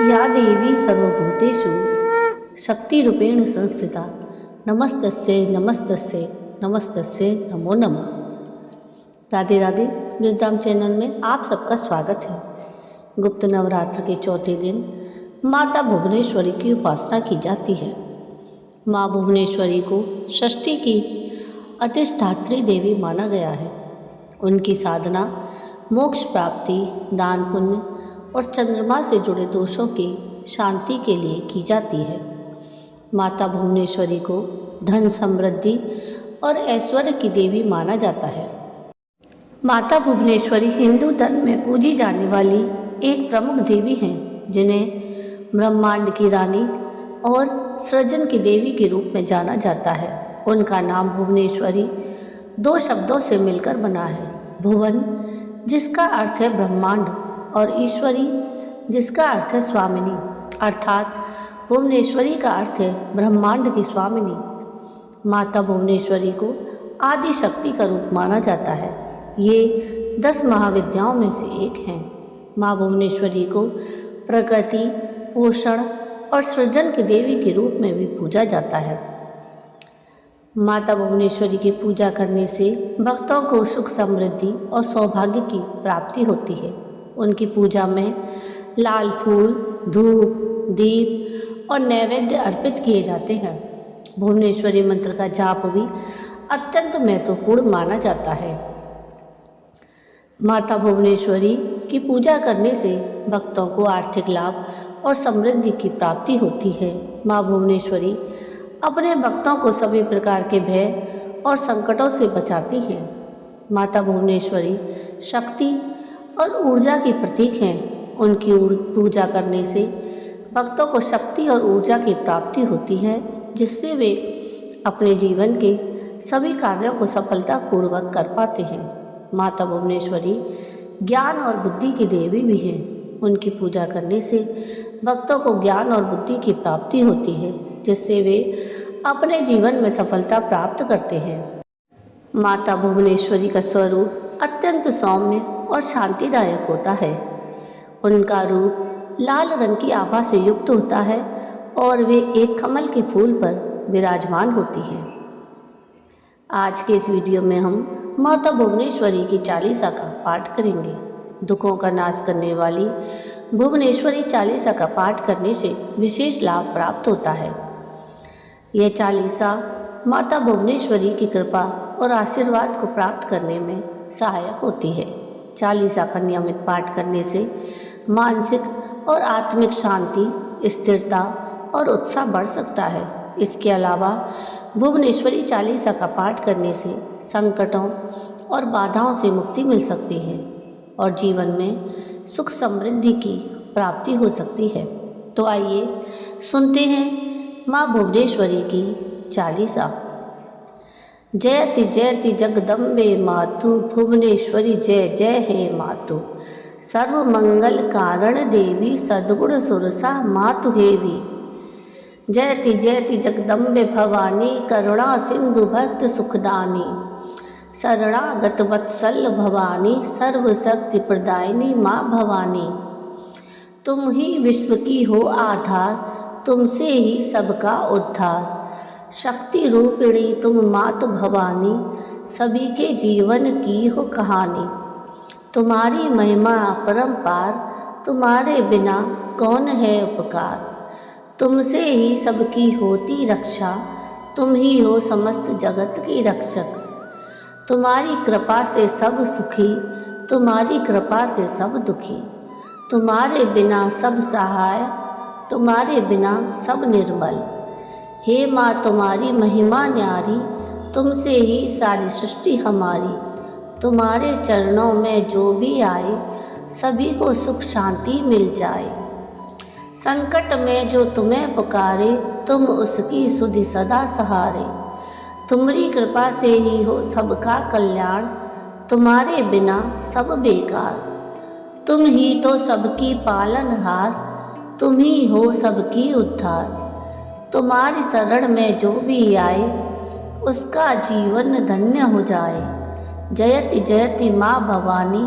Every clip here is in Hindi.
या देवी सर्वभूतेषु शक्तिरूपेण संस्थिता नमस्तस्यै नमस्तस्यै नमस्तस्यै नमो नमः। राधे राधे। विजडम चैनल में आप सबका स्वागत है। गुप्त नवरात्र के चौथे दिन माता भुवनेश्वरी की उपासना की जाती है। माँ भुवनेश्वरी को षष्ठी की अधिष्ठात्री देवी माना गया है। उनकी साधना मोक्ष प्राप्ति, दान पुण्य और चंद्रमा से जुड़े दोषों की शांति के लिए की जाती है। माता भुवनेश्वरी को धन, समृद्धि और ऐश्वर्य की देवी माना जाता है। माता भुवनेश्वरी हिंदू धर्म में पूजी जाने वाली एक प्रमुख देवी हैं, जिन्हें ब्रह्मांड की रानी और सृजन की देवी के रूप में जाना जाता है। उनका नाम भुवनेश्वरी दो शब्दों से मिलकर बना है। भुवन जिसका अर्थ है ब्रह्मांड और ईश्वरी जिसका अर्थ है स्वामिनी, अर्थात भुवनेश्वरी का अर्थ है ब्रह्मांड की स्वामिनी। माता भुवनेश्वरी को आदि शक्ति का रूप माना जाता है। ये 10 महाविद्याओं में से एक हैं। माँ भुवनेश्वरी को प्रकृति, पोषण और सृजन की देवी के रूप में भी पूजा जाता है। माता भुवनेश्वरी की पूजा करने से भक्तों को सुख, समृद्धि और सौभाग्य की प्राप्ति होती है। उनकी पूजा में लाल फूल, धूप, दीप और नैवेद्य अर्पित किए जाते हैं। भुवनेश्वरी मंत्र का जाप भी अत्यंत महत्वपूर्ण माना जाता है। माता भुवनेश्वरी की पूजा करने से भक्तों को आर्थिक लाभ और समृद्धि की प्राप्ति होती है। माँ भुवनेश्वरी अपने भक्तों को सभी प्रकार के भय और संकटों से बचाती हैं। माता भुवनेश्वरी शक्ति और ऊर्जा की प्रतीक हैं। उनकी पूजा करने से भक्तों को शक्ति और ऊर्जा की प्राप्ति होती है, जिससे वे अपने जीवन के सभी कार्यों को सफलतापूर्वक कर पाते हैं। माता भुवनेश्वरी ज्ञान और बुद्धि की देवी भी हैं। उनकी पूजा करने से भक्तों को ज्ञान और बुद्धि की प्राप्ति होती है, जिससे वे अपने जीवन में सफलता प्राप्त करते हैं। माता भुवनेश्वरी का स्वरूप अत्यंत सौम्य और शांतिदायक होता है। उनका रूप लाल रंग की आभा से युक्त होता है और वे एक कमल के फूल पर विराजमान होती हैं। आज के इस वीडियो में हम माता भुवनेश्वरी की चालीसा का पाठ करेंगे। दुखों का नाश करने वाली भुवनेश्वरी चालीसा का पाठ करने से विशेष लाभ प्राप्त होता है। यह चालीसा माता भुवनेश्वरी की कृपा और आशीर्वाद को प्राप्त करने में सहायक होती है। चालीसा का नियमित पाठ करने से मानसिक और आत्मिक शांति, स्थिरता और उत्साह बढ़ सकता है। इसके अलावा भुवनेश्वरी चालीसा का पाठ करने से संकटों और बाधाओं से मुक्ति मिल सकती है और जीवन में सुख समृद्धि की प्राप्ति हो सकती है। तो आइए सुनते हैं माँ भुवनेश्वरी की चालीसा। जयति जयति जगदम्बे मातु भुवनेश्वरी जय जय हे मातु। सर्वमंगल कारण देवी सद्गुण सुरसा मातु हेवी। जयति जयति जगदम्बे भवानी करुणा सिंधु भक्त सुखदानी। शरणागत वत्सल भवानी सर्वशक्ति प्रदायिनी माँ भवानी। तुम ही विश्व की हो आधार, तुमसे ही सबका उद्धार। शक्ति रूपिणी तुम मात भवानी, सभी के जीवन की हो कहानी। तुम्हारी महिमा अपरंपार, तुम्हारे बिना कौन है उपकार। तुमसे ही सबकी होती रक्षा, तुम ही हो समस्त जगत की रक्षक। तुम्हारी कृपा से सब सुखी, तुम्हारी कृपा से सब दुखी। तुम्हारे बिना सब सहाय, तुम्हारे बिना सब निर्मल। हे माँ तुम्हारी महिमा न्यारी, तुमसे ही सारी सृष्टि हमारी। तुम्हारे चरणों में जो भी आए, सभी को सुख शांति मिल जाए। संकट में जो तुम्हें पुकारे, तुम उसकी सुधि सदा सहारे। तुम्हारी कृपा से ही हो सबका कल्याण, तुम्हारे बिना सब बेकार। तुम ही तो सबकी पालनहार, तुम ही हो सबकी उद्धार। तुम्हारी शरण में जो भी आए, उसका जीवन धन्य हो जाए। जयति जयति माँ भवानी,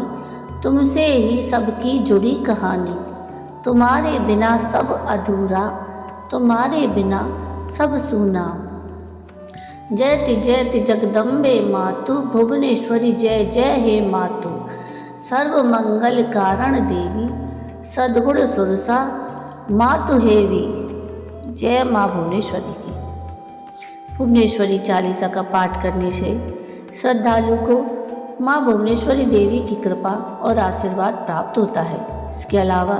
तुमसे ही सबकी जुड़ी कहानी। तुम्हारे बिना सब अधूरा, तुम्हारे बिना सब सूना। जयति जयति जगदम्बे मातु, भुवनेश्वरी जय जय हे मातु। सर्वमंगल कारण देवी, सद्गुण सुरसा मातु हेवी। जय माँ भुवनेश्वरी की। भुवनेश्वरी चालीसा का पाठ करने से श्रद्धालु को माँ भुवनेश्वरी देवी की कृपा और आशीर्वाद प्राप्त होता है। इसके अलावा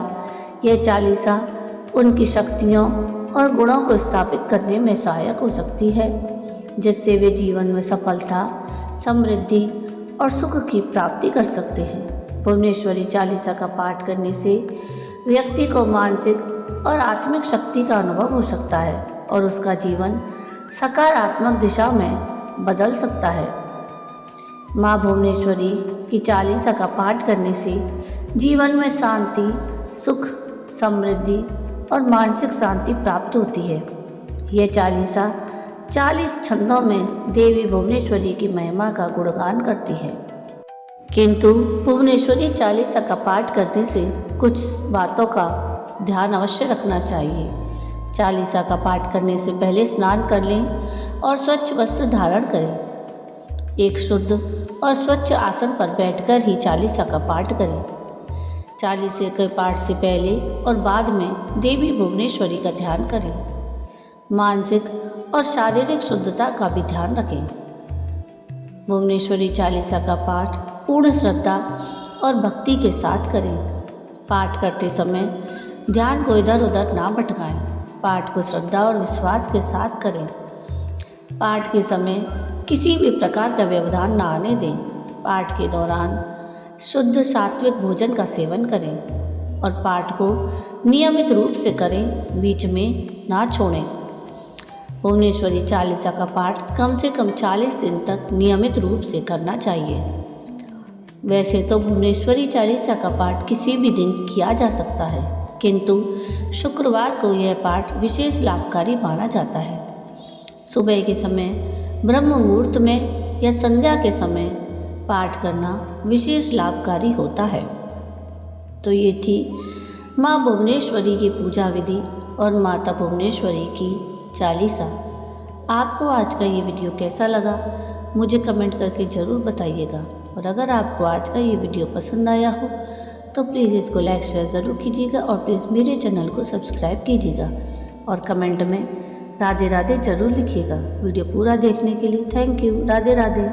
यह चालीसा उनकी शक्तियों और गुणों को स्थापित करने में सहायक हो सकती है, जिससे वे जीवन में सफलता, समृद्धि और सुख की प्राप्ति कर सकते हैं। भुवनेश्वरी चालीसा का पाठ करने से व्यक्ति को मानसिक और आत्मिक शक्ति का अनुभव हो सकता है और उसका जीवन सकारात्मक दिशा में बदल सकता है। माँ भुवनेश्वरी की चालीसा का पाठ करने से जीवन में शांति, सुख, समृद्धि और मानसिक शांति प्राप्त होती है। यह चालीसा 40 छंदों में देवी भुवनेश्वरी की महिमा का गुणगान करती है। किंतु भुवनेश्वरी चालीसा का पाठ करने से कुछ बातों का ध्यान अवश्य रखना चाहिए। चालीसा का पाठ करने से पहले स्नान कर लें और स्वच्छ वस्त्र धारण करें। एक शुद्ध और स्वच्छ आसन पर बैठकर ही चालीसा का पाठ करें। चालीसे के पाठ से पहले और बाद में देवी भुवनेश्वरी का ध्यान करें। मानसिक और शारीरिक शुद्धता का भी ध्यान रखें। भुवनेश्वरी चालीसा का पाठ पूर्ण श्रद्धा और भक्ति के साथ करें। पाठ करते समय ध्यान को इधर उधर ना भटकाएं। पाठ को श्रद्धा और विश्वास के साथ करें। पाठ के समय किसी भी प्रकार का व्यवधान ना आने दें। पाठ के दौरान शुद्ध सात्विक भोजन का सेवन करें और पाठ को नियमित रूप से करें, बीच में ना छोड़ें। भुवनेश्वरी चालीसा का पाठ कम से कम 40 दिन तक नियमित रूप से करना चाहिए। वैसे तो भुवनेश्वरी चालीसा का पाठ किसी भी दिन किया जा सकता है, किंतु शुक्रवार को यह पाठ विशेष लाभकारी माना जाता है। सुबह के समय ब्रह्म मुहूर्त में या संध्या के समय पाठ करना विशेष लाभकारी होता है। तो ये थी माँ भुवनेश्वरी की पूजा विधि और माता भुवनेश्वरी की चालीसा। आपको आज का ये वीडियो कैसा लगा मुझे कमेंट करके ज़रूर बताइएगा। और अगर आपको आज का ये वीडियो पसंद आया हो तो प्लीज़ इसको लाइक शेयर ज़रूर कीजिएगा और प्लीज़ मेरे चैनल को सब्सक्राइब कीजिएगा और कमेंट में राधे राधे ज़रूर लिखिएगा। वीडियो पूरा देखने के लिए थैंक यू। राधे राधे।